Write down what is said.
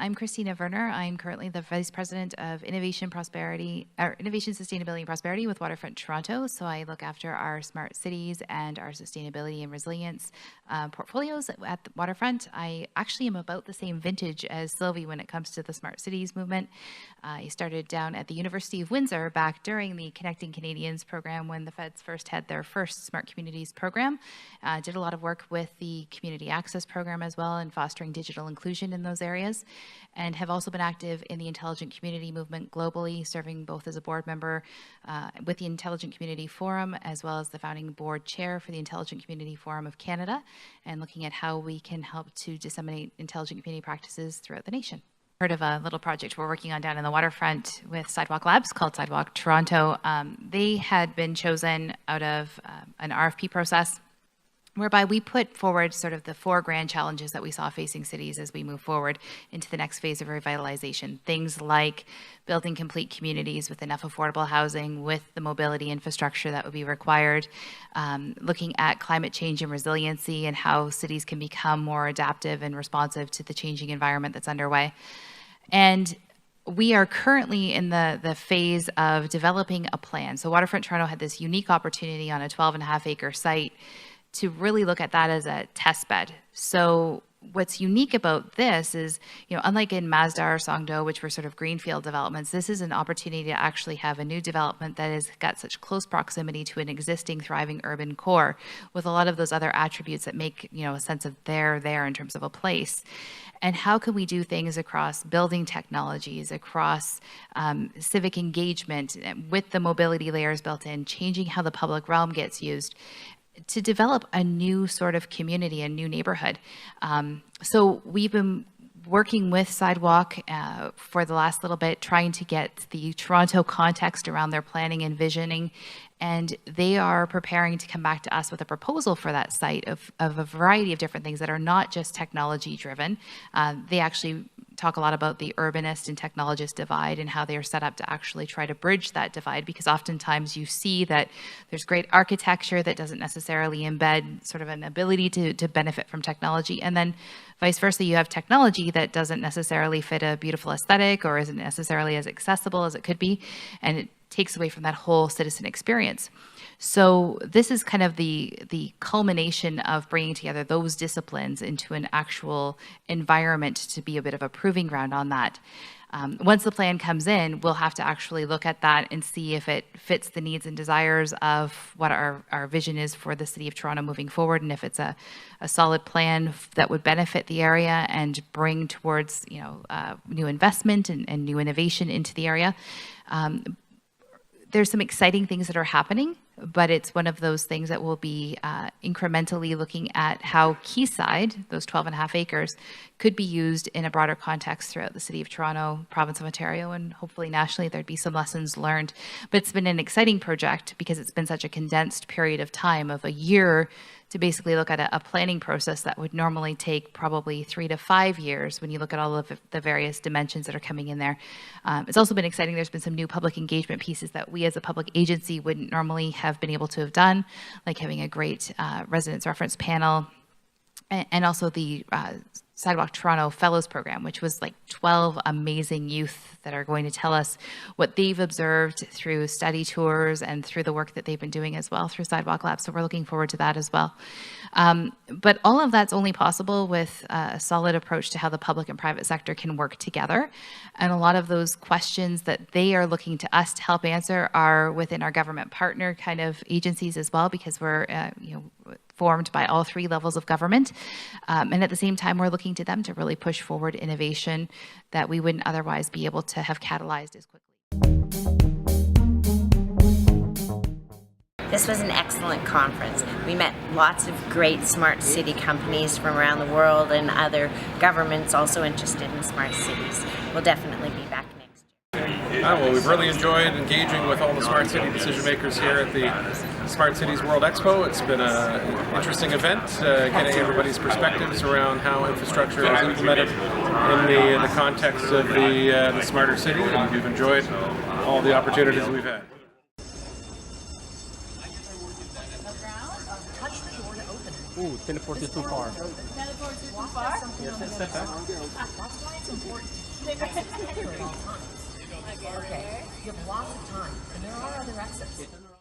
I'm Kristina Verner. I'm currently the Vice President of Innovation, Sustainability, and Prosperity with Waterfront Toronto. So I look after our smart cities and our sustainability and resilience portfolios at the Waterfront. I actually am about the same vintage as Sylvie when it comes to the smart cities movement. I started down at the University of Windsor back during the Connecting Canadians program when the feds first had their first Smart Communities program. Did a lot of work with the Community Access program as well and fostering digital inclusion in those areas, and have also been active in the Intelligent Community movement globally, serving both as a board member with the Intelligent Community Forum as well as the founding board chair for the Intelligent Community Forum of Canada, and looking at how we can help to disseminate intelligent community practices throughout the nation. Heard of a little project we're working on down in the Waterfront with Sidewalk Labs called Sidewalk Toronto. They had been chosen out of an RFP process whereby we put forward sort of the 4 grand challenges that we saw facing cities as we move forward into the next phase of revitalization. Things like building complete communities with enough affordable housing, with the mobility infrastructure that would be required, looking at climate change and resiliency and how cities can become more adaptive and responsive to the changing environment that's underway. And we are currently in the phase of developing a plan. So Waterfront Toronto had this unique opportunity on a 12.5-acre site to really look at that as a test bed. So what's unique about this is, unlike in Mazda or Songdo, which were sort of greenfield developments, this is an opportunity to actually have a new development that has got such close proximity to an existing thriving urban core with a lot of those other attributes that make, a sense of there in terms of a place. And how can we do things across building technologies, across civic engagement with the mobility layers built in, changing how the public realm gets used, to develop a new sort of community, a new neighborhood. So we've been working with Sidewalk for the last little bit, trying to get the Toronto context around their planning and visioning. And they are preparing to come back to us with a proposal for that site of a variety of different things that are not just technology driven. They actually talk a lot about the urbanist and technologist divide and how they are set up to actually try to bridge that divide, because oftentimes you see that there's great architecture that doesn't necessarily embed sort of an ability to benefit from technology, and then vice versa, you have technology that doesn't necessarily fit a beautiful aesthetic or isn't necessarily as accessible as it could be, and it takes away from that whole citizen experience. So this is kind of the culmination of bringing together those disciplines into an actual environment to be a bit of a proving ground on that. Once the plan comes in, we'll have to actually look at that and see if it fits the needs and desires of what our vision is for the City of Toronto moving forward, and if it's a solid plan that would benefit the area and bring towards new investment and new innovation into the area. There's some exciting things that are happening, but it's one of those things that will be incrementally looking at how Quayside, those 12.5 acres, could be used in a broader context throughout the City of Toronto, Province of Ontario, and hopefully nationally there'd be some lessons learned. But it's been an exciting project because it's been such a condensed period of time of a year to basically look at a planning process that would normally take probably 3 to 5 years when you look at all of the various dimensions that are coming in there. It's also been exciting. There's been some new public engagement pieces that we as a public agency wouldn't normally have been able to have done, like having a great residents reference panel, and also the Sidewalk Toronto Fellows Program, which was like 12 amazing youth that are going to tell us what they've observed through study tours and through the work that they've been doing as well through Sidewalk Labs. So we're looking forward to that as well. But all of that's only possible with a solid approach to how the public and private sector can work together. And a lot of those questions that they are looking to us to help answer are within our government partner kind of agencies as well, because we're formed by all 3 levels of government. And at the same time, we're looking to them to really push forward innovation that we wouldn't otherwise be able to have catalyzed as quickly. This was an excellent conference. We met lots of great smart city companies from around the world and other governments also interested in smart cities. We'll definitely be back next year. Well, we've really enjoyed engaging with all the smart city decision makers here at the Smart Cities World Expo. It's been an interesting event, getting everybody's perspectives around how infrastructure is implemented in the context of the smarter city, and we've enjoyed all the opportunities we've had. Touch the door to open it. Ooh, teleported too far. Teleported too far? Yes, step back. That's why it's important. Okay. You have lots of time, and there are other exits.